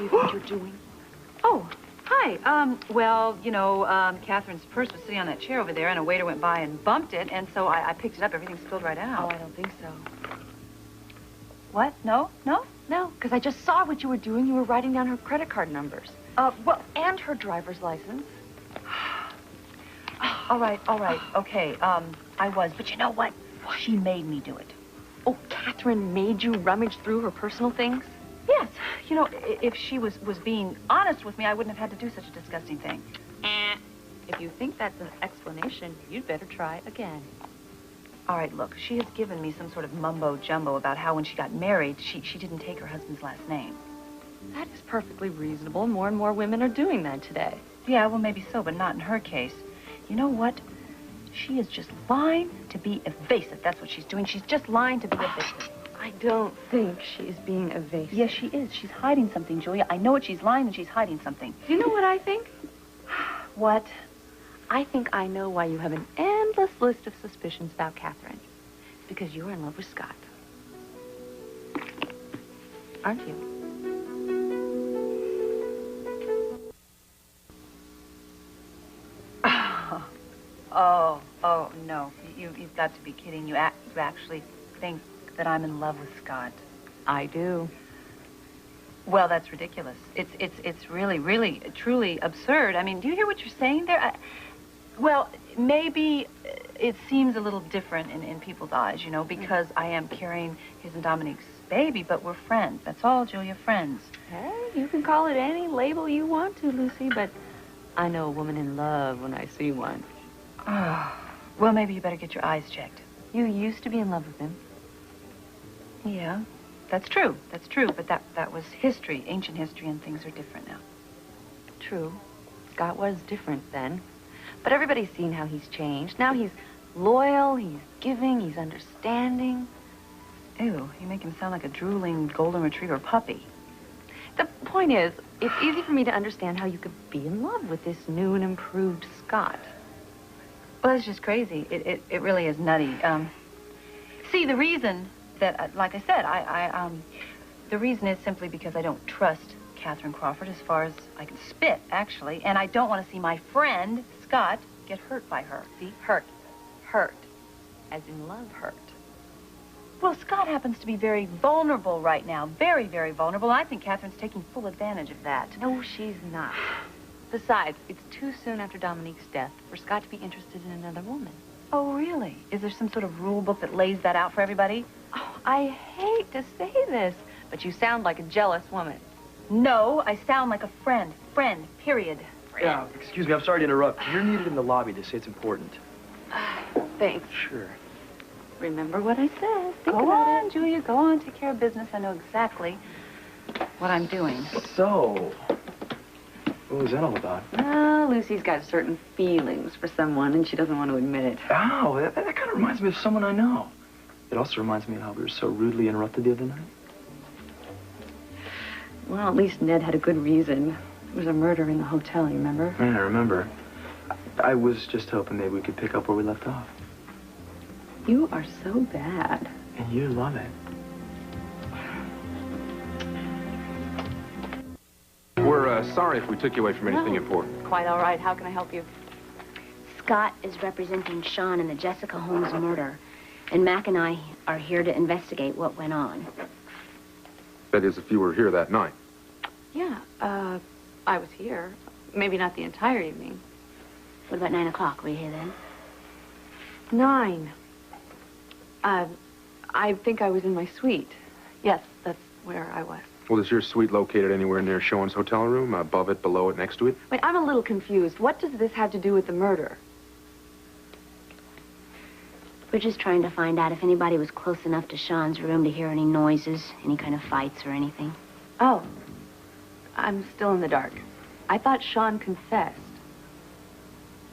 do you think you're doing? Oh, hi. Well, you know, Catherine's purse was sitting on that chair over there, and a waiter went by and bumped it, and so I picked it up. Everything spilled right out. Oh, I don't think so. What? No? No? No, because I just saw what you were doing. You were writing down her credit card numbers. Well, and her driver's license. All right, okay. I was, but you know what? She made me do it. Oh, Catherine made you rummage through her personal things? Yes. You know, if she was being honest with me, I wouldn't have had to do such a disgusting thing. If you think that's an explanation, you'd better try again. All right, look, she has given me some sort of mumbo-jumbo about how when she got married, she didn't take her husband's last name. That is perfectly reasonable. More and more women are doing that today. Yeah, well, maybe so, but not in her case. You know what? She is just lying to be evasive. That's what she's doing. She's just lying to be evasive. I don't think she's being evasive. Yes, she is. She's hiding something, Julia. I know it. She's lying and she's hiding something. You know what I think? What? I think I know why you have an endless list of suspicions about Catherine. It's because you're in love with Scott. Aren't you? Oh, no. You've got to be kidding. You actually think that I'm in love with Scott. I do. Well, that's ridiculous. It's really, truly absurd. I mean, do you hear what you're saying there? Well, maybe it seems a little different in people's eyes, you know, because I am carrying his and Dominique's baby, but we're friends. That's all, Julia, friends. Hey, you can call it any label you want to, Lucy, but I know a woman in love when I see one. Well, maybe you better get your eyes checked. You used to be in love with him. Yeah, that's true. That's true, but that was history, ancient history, and things are different now. True. Scott was different then. But everybody's seen how he's changed. Now he's loyal, he's giving, he's understanding. Ew, you make him sound like a drooling golden retriever puppy. The point is, it's easy for me to understand how you could be in love with this new and improved Scott. Well, it's just crazy. It really is nutty. See, the reason that, like I said, the reason is simply because I don't trust Catherine Crawford as far as I can spit, actually, and I don't want to see my friend, Scott, get hurt by her. See? Hurt. Hurt. As in love hurt. Well, Scott happens to be very vulnerable right now. Very, very vulnerable. I think Catherine's taking full advantage of that. No, she's not. Besides, it's too soon after Dominique's death for Scott to be interested in another woman. Oh, really? Is there some sort of rule book that lays that out for everybody? Oh, I hate to say this, but you sound like a jealous woman. No, I sound like a friend. Friend, period. Yeah, excuse me, I'm sorry to interrupt. You're needed in the lobby to say it's important. Thanks. Sure. Remember what I said. Think Go about on, it. Julia, go on. Take care of business. I know exactly what I'm doing. So, what was that all about? Lucy's got certain feelings for someone, and she doesn't want to admit it. Oh, that kind of reminds me of someone I know. It also reminds me of how we were so rudely interrupted the other night. Well, at least Ned had a good reason. There was a murder in the hotel, you remember? Yeah, I remember. I was just hoping maybe we could pick up where we left off. You are so bad. And you love it. We're sorry if we took you away from anything important. Quite all right. How can I help you? Scott is representing Sean in the Jessica Holmes murder, and Mac and I are here to investigate what went on. That is, if you were here that night. Yeah, I was here. Maybe not the entire evening. What about 9 o'clock? Were you here then? 9. I think I was in my suite. Yes, that's where I was. Well, is your suite located anywhere near Sean's hotel room? Above it, below it, next to it? Wait, I'm a little confused. What does this have to do with the murder? We're just trying to find out if anybody was close enough to Sean's room to hear any noises, any kind of fights or anything. Oh, I'm still in the dark. I thought Sean confessed.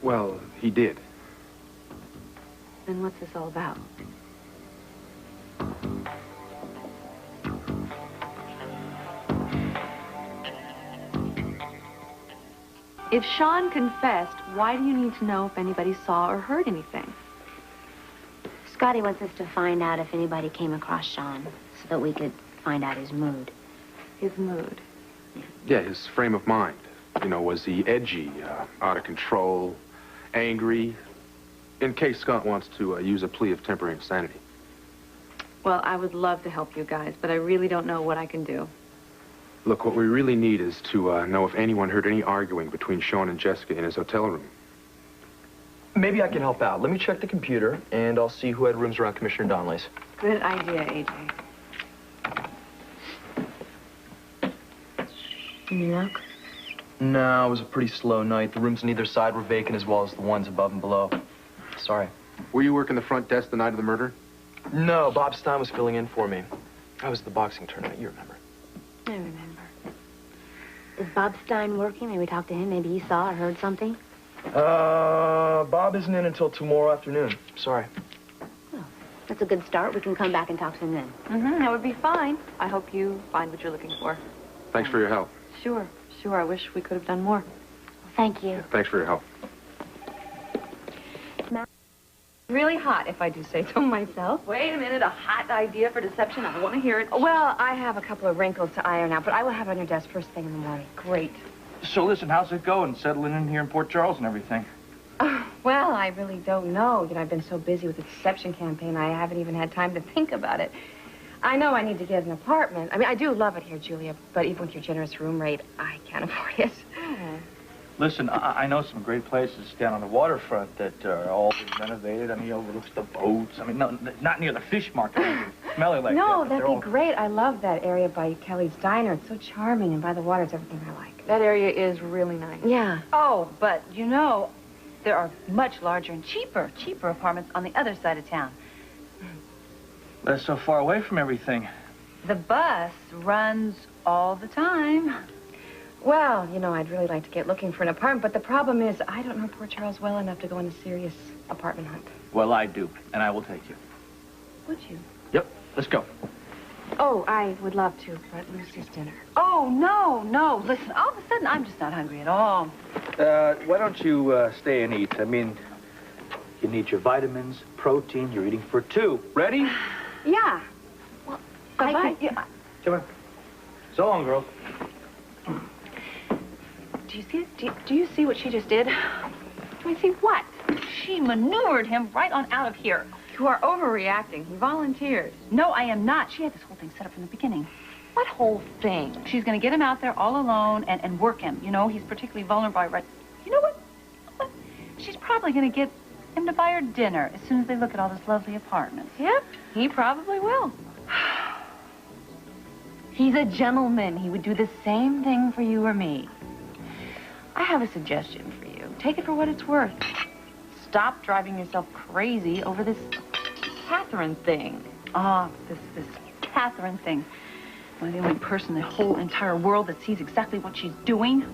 Well, he did. Then what's this all about? If Sean confessed, why do you need to know if anybody saw or heard anything? Scotty wants us to find out if anybody came across Sean so that we could find out his mood. His mood. Yeah, his frame of mind. You know, was he edgy, out of control, angry? In case Scott wants to use a plea of temporary insanity. Well, I would love to help you guys, but I really don't know what I can do. Look, what we really need is to know if anyone heard any arguing between Sean and Jessica in his hotel room. Maybe I can help out. Let me check the computer, and I'll see who had rooms around Commissioner Donnelly's. Good idea, AJ. Any luck? No, it was a pretty slow night. The rooms on either side were vacant, as well as the ones above and below. Sorry. Were you working the front desk the night of the murder? No, Bob Stein was filling in for me. I was at the boxing tournament, you remember. I remember. Is Bob Stein working? Maybe talk to him. Maybe he saw or heard something. Bob isn't in until tomorrow afternoon. Sorry. Oh, that's a good start. We can come back and talk to him then. That would be fine. I hope you find what you're looking for. Thanks for your help. Sure. I wish we could have done more. Thank you. Thanks for your help. Really hot, if I do say so myself. Wait a minute, a hot idea for deception? I want to hear it. Well, I have a couple of wrinkles to iron out, but I will have it on your desk first thing in the morning. Great. So listen, how's it going? Settling in here in Port Charles and everything? Well, I really don't know. You know, I've been so busy with the deception campaign, I haven't even had time to think about it. I know I need to get an apartment. I mean, I do love it here, Julia, but even with your generous room rate, I can't afford it. Listen, I know some great places down on the waterfront that are all renovated. I mean, overlooks the boats. I mean, no, not near the fish market. Smelly like that. No, but that'd be great. I love that area by Kelly's Diner. It's so charming, and by the water, it's everything I like. That area is really nice. Yeah. Oh, but, you know, there are much larger and cheaper apartments on the other side of town. That's so far away from everything. The bus runs all the time. Well, you know, I'd really like to get looking for an apartment, but the problem is I don't know Port Charles well enough to go on a serious apartment hunt. Well, I do, and I will take you. Would you? Yep, let's go. Oh, I would love to, but Lucy's dinner. Oh, no. Listen, all of a sudden, I'm just not hungry at all. Why don't you stay and eat? I mean, you need your vitamins, protein. You're eating for two. Ready? Yeah. Well, bye-bye. Come on. So long, girl. Do you see it? Do you see what she just did? Do I see what? She maneuvered him right on out of here. You are overreacting. He volunteered. No, I am not. She had this whole thing set up from the beginning. What whole thing? She's going to get him out there all alone and work him. You know, he's particularly vulnerable right... You know what? She's probably going to get him to buy her dinner as soon as they look at all this lovely apartments. Yep, he probably will. He's a gentleman. He would do the same thing for you or me. I have a suggestion for you. Take it for what it's worth. Stop driving yourself crazy over this Catherine thing. This Catherine thing. Am I the only person in the whole entire world that sees exactly what she's doing?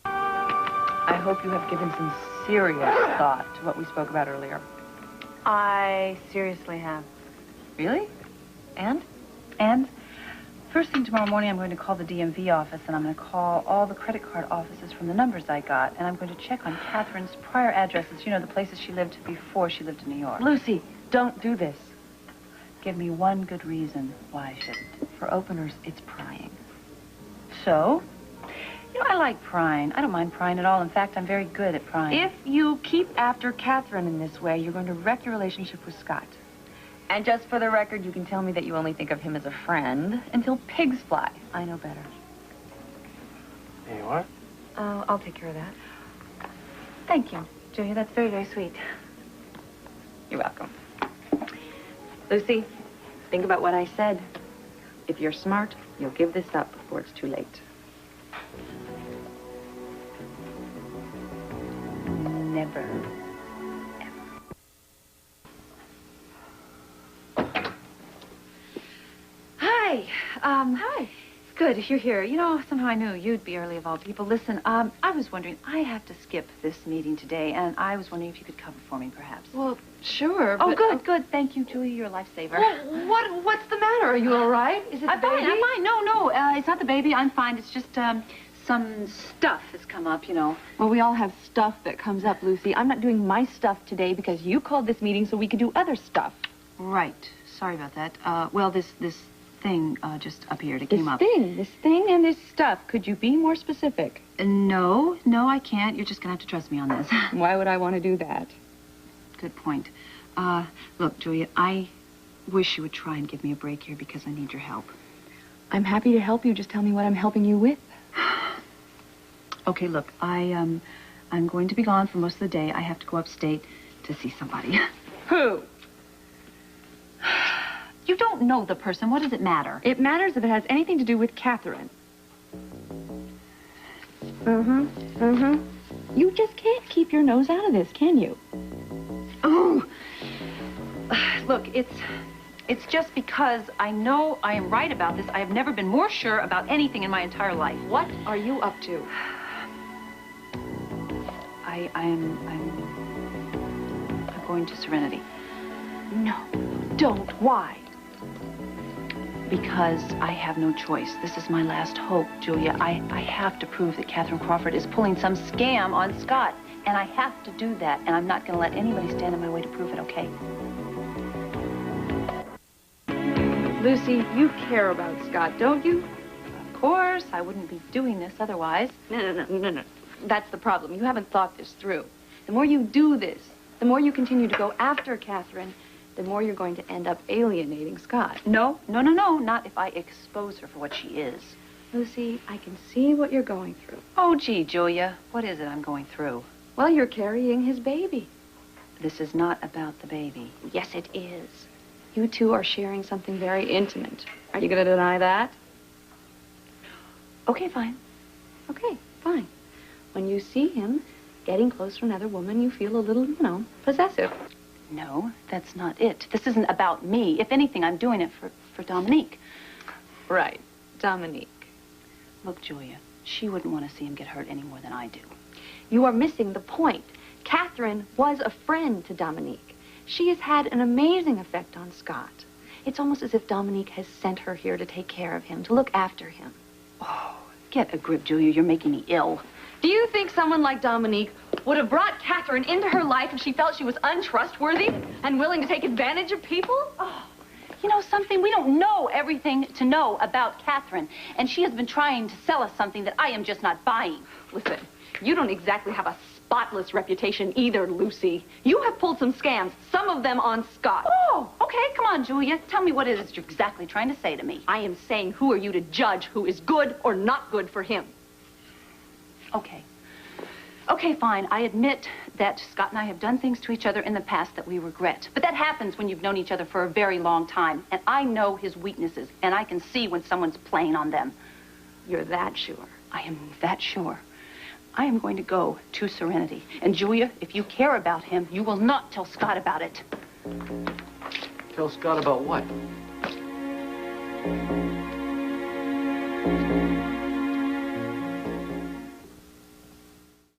I hope you have given some serious thought to what we spoke about earlier. I seriously have. Really? And? And first thing tomorrow morning, I'm going to call the DMV office, and I'm going to call all the credit card offices from the numbers I got, and I'm going to check on Catherine's prior addresses, you know, the places she lived before she lived in New York. Lucy, don't do this. Give me one good reason why I shouldn't. For openers, it's prying. So? You know, I like prying. I don't mind prying at all. In fact, I'm very good at prying. If you keep after Catherine in this way, you're going to wreck your relationship with Scott. And just for the record, you can tell me that you only think of him as a friend until pigs fly. I know better. There you are. I'll take care of that. Thank you, Julia. That's very, very sweet. You're welcome. Lucy, think about what I said. If you're smart, you'll give this up before it's too late. Never. Hi. Hi. It's good if you're here. You know, somehow I knew you'd be early of all people. Listen, I was wondering, I have to skip this meeting today, and I was wondering if you could cover for me, perhaps. Well, sure, Oh, but... good. Thank you, Julia. You're a lifesaver. Well, what's the matter? Are you all right? Is it the baby? I'm fine. No, it's not the baby. I'm fine. It's just, some stuff has come up, you know. Well, we all have stuff that comes up, Lucy. I'm not doing my stuff today because you called this meeting so we could do other stuff. Right. Sorry about that. Well, this thing just appeared. It came up. This thing and this stuff. Could you be more specific? No, I can't. You're just gonna have to trust me on this. Why would I want to do that? Good point. Look, Julia, I wish you would try and give me a break here because I need your help. I'm happy to help you. Just tell me what I'm helping you with. Okay, look, I'm going to be gone for most of the day. I have to go upstate to see somebody. Who? You don't know the person. What does it matter? It matters if it has anything to do with Catherine. You just can't keep your nose out of this, can you? Oh, look, it's just because I know I am right about this. I have never been more sure about anything in my entire life. What are you up to? I'm going to Serenity. No, don't. Why? Because I have no choice. This is my last hope, Julia. I have to prove that Catherine Crawford is pulling some scam on Scott. And I have to do that. And I'm not going to let anybody stand in my way to prove it, okay? Lucy, you care about Scott, don't you? Of course. I wouldn't be doing this otherwise. No. That's the problem. You haven't thought this through. The more you do this, the more you continue to go after Catherine, the more you're going to end up alienating Scott. No. Not if I expose her for what she is. Lucy, I can see what you're going through. Oh, gee, Julia. What is it I'm going through? Well, you're carrying his baby. This is not about the baby. Yes, it is. You two are sharing something very intimate. Are you going to deny that? Okay, fine. Okay, fine. When you see him getting close to another woman, you feel a little, possessive. No, that's not it. This isn't about me. If anything, I'm doing it for Dominique. Right, Dominique. Look, Julia, she wouldn't want to see him get hurt any more than I do. You are missing the point. Catherine was a friend to Dominique. She has had an amazing effect on Scott. It's almost as if Dominique has sent her here to take care of him, to look after him. Oh, get a grip, Julia. You're making me ill. Do you think someone like Dominique would have brought Catherine into her life if she felt she was untrustworthy and willing to take advantage of people? Oh, you know something? We don't know everything to know about Catherine, and she has been trying to sell us something that I am just not buying. Listen, you don't exactly have a spotless reputation either, Lucy. You have pulled some scams, some of them on Scott. Oh, okay, come on, Julia. Tell me what it is you're exactly trying to say to me. I am saying, who are you to judge who is good or not good for him? Okay. Okay, fine. I admit that Scott and I have done things to each other in the past that we regret. But that happens when you've known each other for a very long time. And I know his weaknesses, and I can see when someone's playing on them. You're that sure? I am that sure. I am going to go to Serenity. And Julia, if you care about him, you will not tell Scott about it. Tell Scott about what?